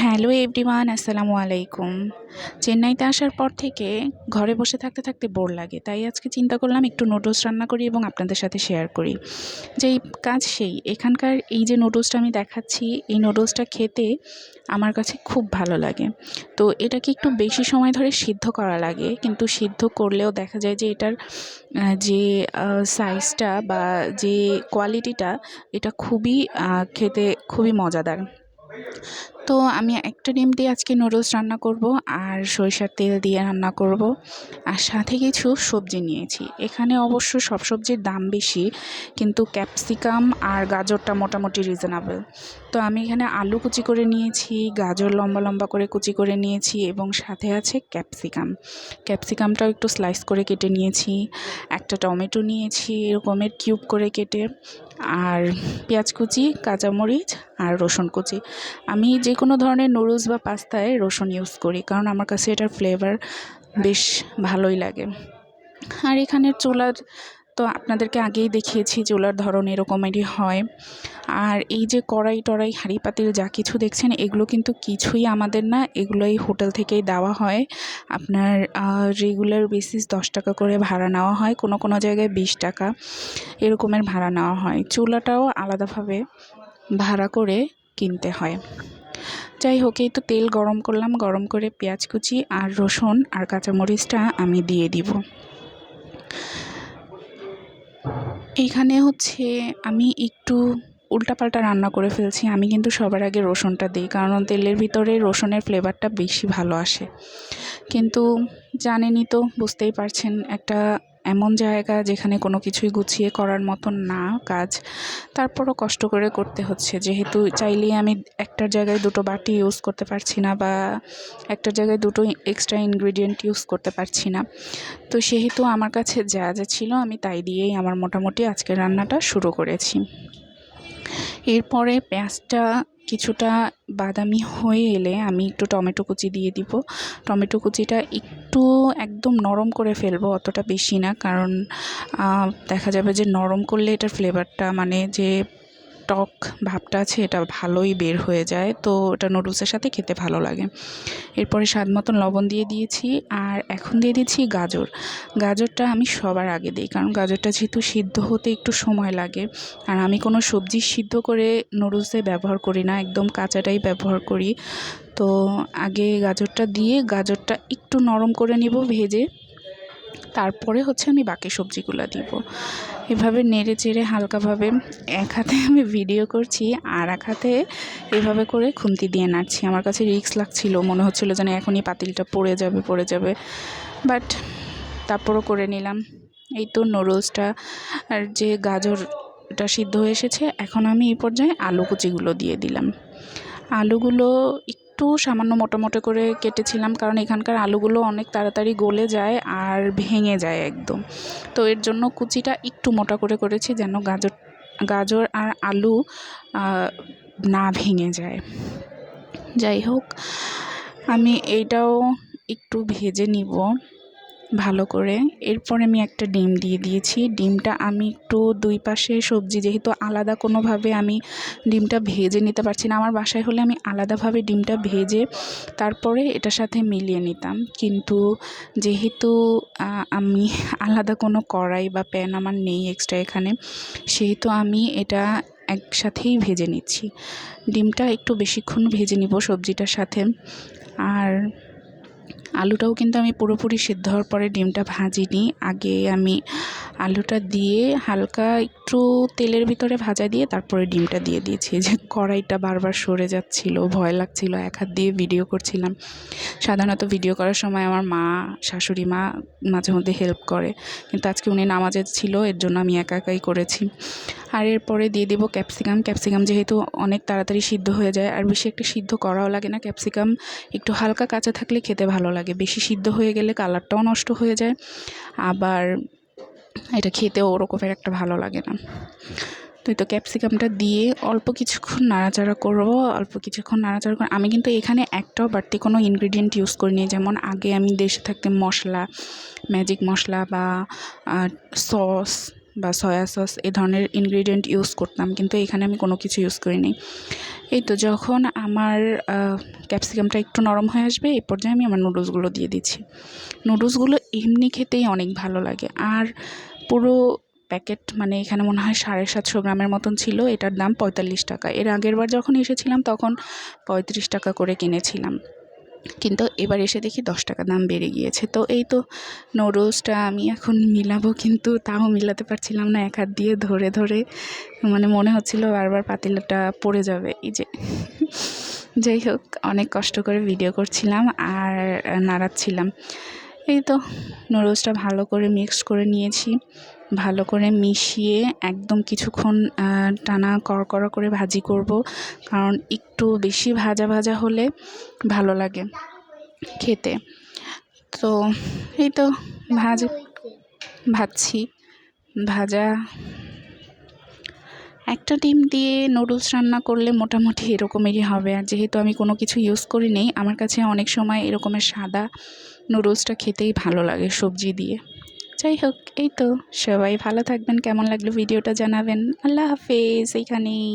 Hello everyone, আসসালামু আলাইকুম। চেন্নাইতে আসার পর থেকে ঘরে বসে থাকতে থাকতে বোর লাগে, তাই আজকে চিন্তা করলাম একটু নুডলস রান্না করি এবং আপনাদের সাথে শেয়ার করি। যেই কাজ সেই এখানকার এই যে নুডলসটা আমি দেখাচ্ছি, এই নুডলসটা খেতে আমার কাছে খুব ভালো লাগে। তো এটাকে একটু বেশি সময় ধরে সিদ্ধ করা লাগে, কিন্তু সিদ্ধ করলেও দেখা যায় যে এটার যে সাইজটা বা যে কোয়ালিটিটা, এটা খুবই খেতে খুবই মজাদার। তো আমি একটা ডিম দিয়ে আজকে নুডলস রান্না করব, আর সরিষার তেল দিয়ে রান্না করব, আর সাথে কিছু সবজি নিয়েছি। এখানে অবশ্য সব সবজির দাম বেশি, কিন্তু ক্যাপসিকাম আর গাজরটা মোটামুটি রিজনেবল। তো আমি এখানে আলু কুচি করে নিয়েছি, গাজর লম্বা লম্বা করে কুচি করে নিয়েছি, এবং সাথে আছে ক্যাপসিকামটাও একটু স্লাইস করে কেটে নিয়েছি। একটা টমেটো নিয়েছি এরকমের কিউব করে কেটে, আর পেঁয়াজ কুচি, কাঁচামরিচ আর রসুন কুচি। আমি যে কোনো ধরনের নুডলস বা পাস্তায় রসুন ইউজ করি, কারণ আমার কাছে এটার ফ্লেভার বেশ ভালোই লাগে। আর এখানের চুলার তো আপনাদেরকে আগেই দেখিয়েছি, চুলার ধরন এরকমেরই হয়। আর এই যে কড়াই টড়াই হাঁড়ি পাতিল যা কিছু দেখছেন, এগুলো কিন্তু কিছুই আমাদের না, এগুলোই হোটেল থেকেই দেওয়া হয়। আপনার রেগুলার বেসিস 10 টাকা করে ভাড়া নেওয়া হয়, কোনো কোনো জায়গায় 20 টাকা এরকমের ভাড়া নেওয়া হয়। চুলাটাও আলাদাভাবে ভাড়া করে কিনতে হয়। যাই হোক, এই তো তেল গরম করলাম, গরম করে পেঁয়াজ কুচি আর রসুন আর কাঁচামরিচটা আমি দিয়ে দিব। এইখানে হচ্ছে আমি একটু উল্টাপাল্টা রান্না করে ফেলছি। আমি কিন্তু সবার আগে রসুনটা দিই, কারণ তেলের ভিতরে রসুনের ফ্লেভারটা বেশি ভালো আসে। কিন্তু জানেনই তো, বুঝতেই পারছেন, একটা এমন জায়গা যেখানে কোনো কিছুই গুছিয়ে করার মতন না কাজ, তারপরও কষ্ট করে করতে হচ্ছে। যেহেতু চাইলেই আমি একটার জায়গায় দুটো বাটি ইউজ করতে পারছি না, বা একটার জায়গায় দুটো এক্সট্রা ইনগ্রিডিয়েন্ট ইউজ করতে পারছি না। তো সেহেতু আমার কাছে যা যা ছিল আমি তাই দিয়েই আমার মোটামুটি আজকের রান্নাটা শুরু করেছি। এরপরে পেঁয়াজটা কিছুটা বাদামি হয়ে এলে আমি একটু টমেটো কুচি দিয়ে দিব। টমেটো কুচিটা একটু একদম নরম করে ফেলবো, অতটা বেশি না, কারণ দেখা যাবে যে নরম করলে এটার ফ্লেভারটা, মানে যে টক ভাবটা আছে, এটা ভালোই বের হয়ে যায়। তো এটা নুডলসের সাথে খেতে ভালো লাগে। এরপরে স্বাদ মতন লবণ দিয়ে দিয়েছি, আর এখন দিয়ে দিচ্ছি গাজরটা আমি সবার আগে দিই, কারণ গাজরটা যেহেতু সিদ্ধ হতে একটু সময় লাগে। আর আমি কোনো সবজি সিদ্ধ করে নুডলসে ব্যবহার করি না, একদম কাঁচাটাই ব্যবহার করি। তো আগে গাজরটা দিয়ে গাজরটা একটু নরম করে নিব ভেজে, তারপরে হচ্ছে আমি বাকি সবজিগুলো দিব। এভাবে নেড়ে চেড়ে হালকাভাবে, এক হাতে আমি ভিডিও করছি আর এক হাতে এভাবে করে খুন্তি দিয়ে নাড়ছি। আমার কাছে রিস্ক লাগছিল, মনে হচ্ছিল যেন এখনই পাতিলটা পড়ে যাবে, বাট তারপরও করে নিলাম। এই তো নুডলসটা আর যে গাজরটা সিদ্ধ হয়ে এসেছে, এখন আমি এই পর্যায়ে আলু কুচিগুলো দিয়ে দিলাম। আলুগুলো একটু সামান্য মোটা মোটা করে কেটেছিলাম, কারণ এখানকার আলুগুলো অনেক তাড়াতাড়ি গলে যায় আর ভেঙে যায় একদম। তো এর জন্য কুচিটা একটু মোটা করে করেছি, যেন গাজর আর আলু না ভেঙে যায়। যাই হোক, আমি এইটাও একটু ভেজে নিব ভালো করে। এরপরে আমি একটা ডিম দিয়ে দিয়েছি। ডিমটা আমি একটু দুই পাশে সবজি, যেহেতু আলাদা কোনোভাবে আমি ডিমটা ভেজে নিতে পারছি না, আমার বাসায় হলে আমি আলাদাভাবে ডিমটা ভেজে তারপরে এটার সাথে মিলিয়ে নিতাম। কিন্তু যেহেতু আমি আলাদা কোনো কড়াই বা প্যান আমার নেই এক্সট্রা এখানে, সেহেতু আমি এটা একসাথেই ভেজে নিচ্ছি। ডিমটা একটু বেশিক্ষণ ভেজে নিব সবজিটার সাথে। আর আলুটাও কিন্তু আমি পুরোপুরি সিদ্ধ হওয়ার পরে ডিমটা ভাজিনি, আগে আমি আলুটা দিয়ে হালকা একটু তেলের ভিতরে ভাজা দিয়ে তারপরে ডিমটা দিয়ে দিয়েছি। যে কড়াইটা বারবার সরে যাচ্ছিল, ভয় লাগছিল, এক হাত দিয়ে ভিডিও করছিলাম। সাধারণত ভিডিও করার সময় আমার মা, শাশুড়ি মা মাঝে মধ্যে হেল্প করে, কিন্তু আজকে উনি নামাজে ছিল, এর জন্য আমি একা একাই করেছি। আর এরপরে দিয়ে দেবো ক্যাপসিকাম যেহেতু অনেক তাড়াতাড়ি সিদ্ধ হয়ে যায়, আর বেশি একটা সিদ্ধ করাও লাগে না। ক্যাপসিকাম একটু হালকা কাঁচা থাকলে খেতে ভালো লাগে, বেশি সিদ্ধ হয়ে গেলে কালারটাও নষ্ট হয়ে যায়, আবার এটা খেতেও ওরকমের একটা ভালো লাগে না। তো ক্যাপসিকামটা দিয়ে অল্প কিছুক্ষণ নাড়াচাড়া করবো। আমি কিন্তু এখানে একটাও বাড়তি কোনো ইনগ্রিডিয়েন্ট ইউজ করিনি, যেমন আগে আমি দেশে থাকতে মশলা, ম্যাজিক মশলা বা সস বা সয়া সস এ ধরনের ইনগ্রিডিয়েন্ট ইউজ করতাম, কিন্তু এখানে আমি কোনো কিছু ইউজ করিনি। এই তো যখন আমার ক্যাপসিকামটা একটু নরম হয়ে আসবে, এই পর্যায়ে আমি আমার নুডলসগুলো দিয়ে দিচ্ছি। নুডলসগুলো এমনি খেতেই অনেক ভালো লাগে। আর পুরো প্যাকেট মানে এখানে মনে হয় 750 গ্রামের মতন ছিল, এটার দাম 45 টাকা। এর আগের বার যখন এসেছিলাম তখন 35 টাকা করে কিনেছিলাম, কিন্তু এবার এসে দেখি 10 টাকা দাম বেড়ে গিয়েছে। তো এই তো নুডলসটা আমি এখন মিলাবো, কিন্তু তাও মিলাতে পারছিলাম না, এক হাত দিয়ে ধরে ধরে মানে মনে হচ্ছিল বারবার পাতিলটা পড়ে যাবে। এই যে যাই হোক, অনেক কষ্ট করে ভিডিও করছিলাম আর নাড়াচ্ছিলাম। এই তো নুডলসটা ভালো করে মিক্সড করে নিয়েছি, ভালো করে মিশিয়ে একদম কিছুক্ষণ টানা কড়কড়া করে ভাজি করব, কারণ একটু বেশি ভাজা ভাজা হলে ভালো লাগে খেতে। তো এই তো ভাজছি, ভাজা একটা ডিম দিয়ে নুডলস রান্না করলে মোটামুটি এরকমেরই হবে। আর যেহেতু আমি কোনো কিছু ইউজ করি নেই, আমার কাছে অনেক সময় এরকমের সাদা নুডলসটা খেতেই ভালো লাগে সবজি দিয়ে। যাই হোক, এই তো সবাই ভালো থাকবেন, কেমন লাগলো ভিডিওটা জানাবেন। আল্লাহ হাফেজ। এইখানেই।